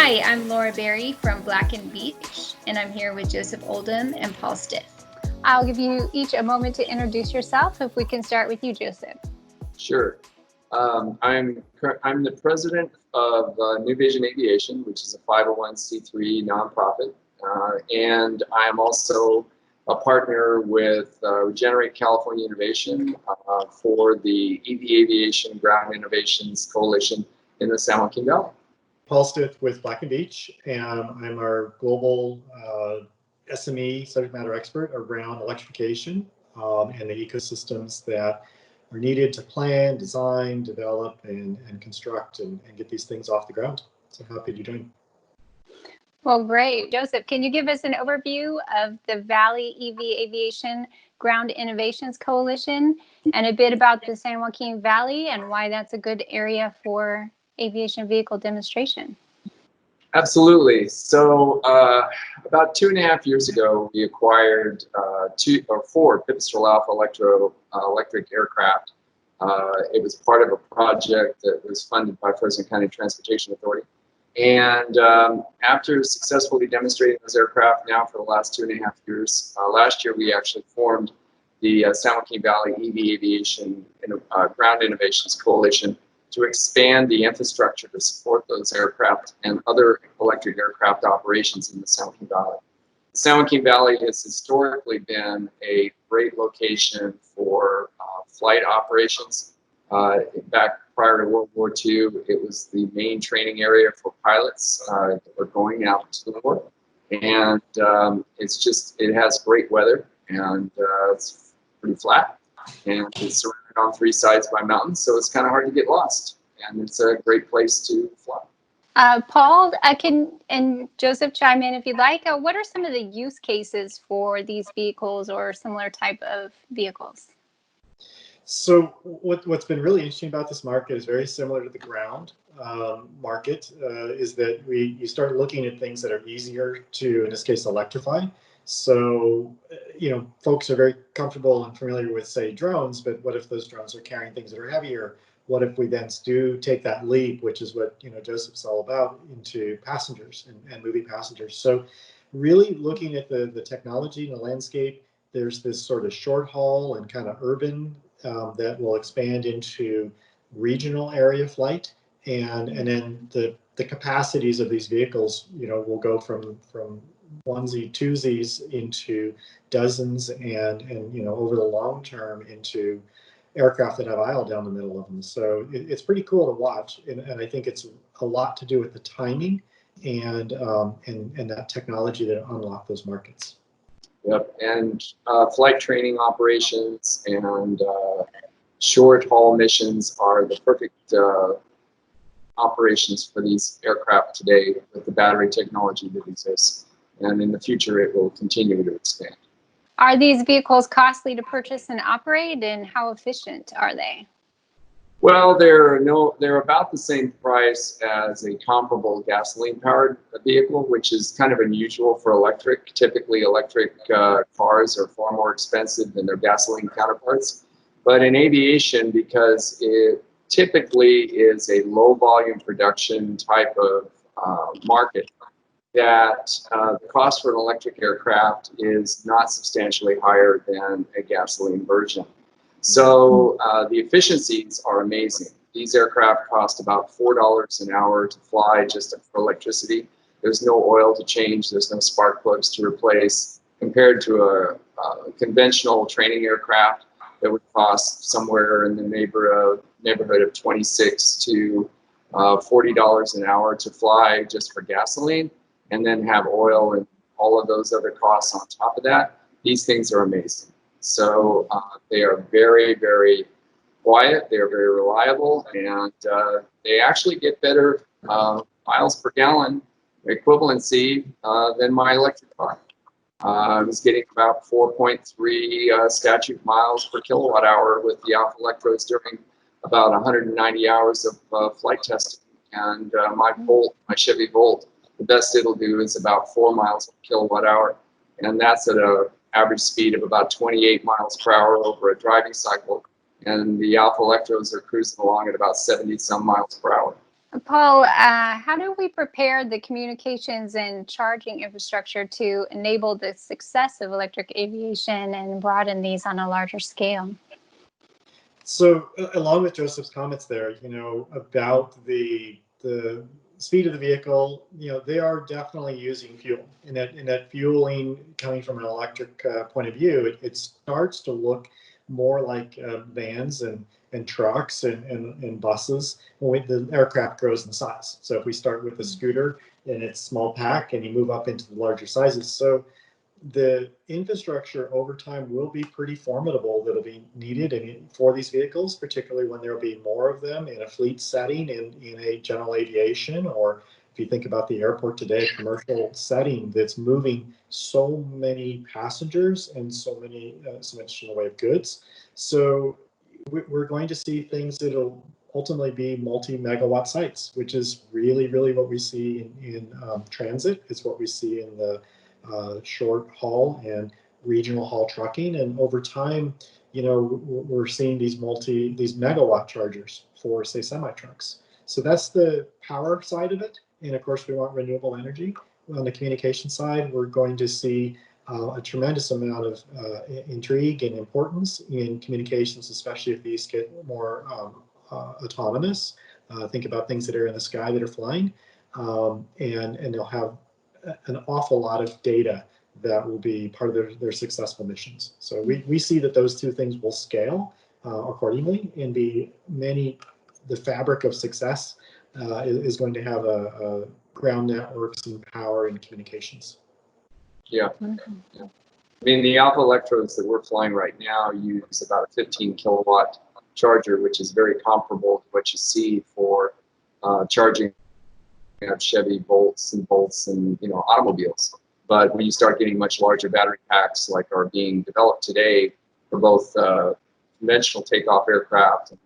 Hi, I'm Laura Berry from Black and Veatch, and I'm here with Joseph Oldham and Paul Stiff. I'll give you each a moment to introduce yourself. If we can start with you, Joseph. Sure. I'm the president of New Vision Aviation, which is a 501c3 nonprofit, and I am also a partner with Regenerate California Innovation for the Aviation Ground Innovations Coalition in the San Joaquin Valley. Paul Stiff with Black and Veatch, and I'm our global SME subject matter expert around electrification and the ecosystems that are needed to plan, design, develop, and construct and get these things off the ground. So happy to join. Well, great. Joseph, can you give us an overview of the Valley EV Aviation Ground Innovations Coalition and a bit about the San Joaquin Valley and why that's a good area for aviation vehicle demonstration? Absolutely. So about 2.5 years ago, we acquired 4 Pipistrel Alpha electric aircraft. It was part of a project that was funded by Fresno County Transportation Authority. And after successfully demonstrating those aircraft now for the last 2.5 years, last year we actually formed the San Joaquin Valley EV Aviation Ground Innovations Coalition to expand the infrastructure to support those aircraft and other electric aircraft operations in the San Joaquin Valley. The San Joaquin Valley has historically been a great location for flight operations. Back prior to World War II, it was the main training area for pilots that were going out to the war. And it has great weather, and it's pretty flat, and it's surrounded on 3 sides by mountains, so it's kind of hard to get lost, and it's a great place to fly. Paul, and Joseph chime in if you'd like. What are some of the use cases for these vehicles or similar type of vehicles? So what's been really interesting about this market is very similar to the ground market, is that you start looking at things that are easier to, in this case, electrify. So, folks are very comfortable and familiar with, say, drones, but what if those drones are carrying things that are heavier? What if we then do take that leap, which is what, Joseph's all about, into passengers and moving passengers. So really looking at the technology and the landscape, there's this sort of short haul and kind of urban that will expand into regional area flight. And then the capacities of these vehicles, will go from onesie twosies into dozens and over the long term into aircraft that have aisle down the middle of them. So it's pretty cool to watch, and I think it's a lot to do with the timing and that technology that unlock those markets. Yep, and flight training operations and short haul missions are the perfect operations for these aircraft today with the battery technology that exists. And in the future, it will continue to expand. Are these vehicles costly to purchase and operate, and how efficient are they? Well, they're about the same price as a comparable gasoline-powered vehicle, which is kind of unusual for electric. Typically, electric cars are far more expensive than their gasoline counterparts. But in aviation, because it typically is a low-volume production type of market, that the cost for an electric aircraft is not substantially higher than a gasoline version. So the efficiencies are amazing. These aircraft cost about $4 an hour to fly just for electricity. There's no oil to change. There's no spark plugs to replace, compared to a conventional training aircraft that would cost somewhere in the neighborhood of $26 to $40 an hour to fly just for gasoline, and then have oil and all of those other costs on top of that. These things are amazing. So they are very, very quiet. They are very reliable, and they actually get better miles per gallon equivalency than my electric car. I was getting about 4.3 statute miles per kilowatt hour with the Alpha Electros during about 190 hours of flight testing. And my Chevy Volt, the best it'll do is about 4 miles per kilowatt hour, and that's at an average speed of about 28 miles per hour over a driving cycle. And the Alpha Electros are cruising along at about 70 some miles per hour. Paul, how do we prepare the communications and charging infrastructure to enable the success of electric aviation and broaden these on a larger scale? So along with Joseph's comments there, about the speed of the vehicle, they are definitely using fuel, and that fueling coming from an electric point of view, it starts to look more like vans and trucks and buses when the aircraft grows in size. So if we start with a scooter and it's small pack, and you move up into the larger sizes, so the infrastructure over time will be pretty formidable that'll be needed for these vehicles, particularly when there'll be more of them in a fleet setting in a general aviation, or if you think about the airport today, a commercial setting that's moving so many passengers and so much in the way of goods. So we're going to see things that'll ultimately be multi-megawatt sites, which is really, really what we see in transit. It's what we see in the short haul and regional haul trucking, and over time, we're seeing these megawatt chargers for, say, semi trucks. So that's the power side of it, and of course we want renewable energy. On the communication side, we're going to see a tremendous amount of intrigue and importance in communications, especially if these get more autonomous. Think about things that are in the sky that are flying, and they'll have an awful lot of data that will be part of their successful missions. So we see that those two things will scale accordingly, and the fabric of success is going to have a ground networks and power and communications. Yeah. I mean, the Alpha electrodes that we're flying right now use about a 15 kilowatt charger, which is very comparable to what you see for charging Chevy Bolts and automobiles. But when you start getting much larger battery packs like are being developed today for both conventional takeoff aircraft and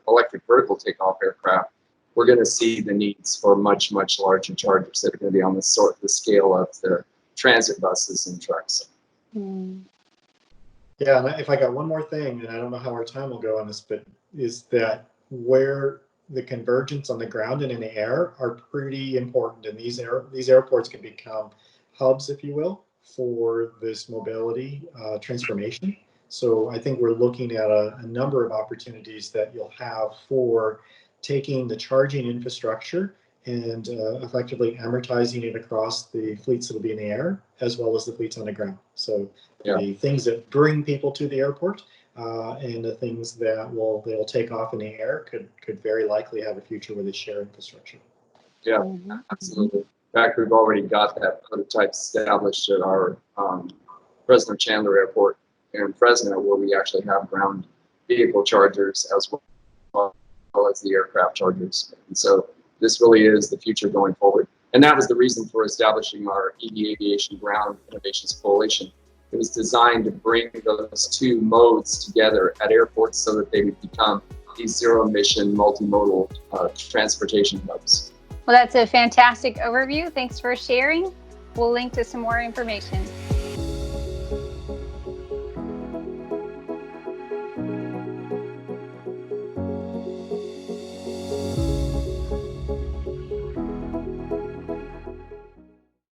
electric vertical takeoff aircraft, we're going to see the needs for much larger chargers that are going to be on the scale of the transit buses and trucks. Yeah, and if I got one more thing, and I don't know how our time will go on this, but is that where the convergence on the ground and in the air are pretty important, and these airports can become hubs, if you will, for this mobility transformation. So I think we're looking at a number of opportunities that you'll have for taking the charging infrastructure and effectively amortizing it across the fleets that'll be in the air as well as the fleets on the ground. So the things that bring people to the airport and the things that they'll take off in the air could very likely have a future where they share infrastructure. Yeah, absolutely. In fact, we've already got that prototype established at our Fresno Chandler Airport here in Fresno, where we actually have ground vehicle chargers as well as the aircraft chargers. And so this really is the future going forward. And that was the reason for establishing our EV Aviation Ground Innovations Coalition. It was designed to bring those two modes together at airports so that they would become these zero-emission multimodal transportation hubs. Well, that's a fantastic overview. Thanks for sharing. We'll link to some more information.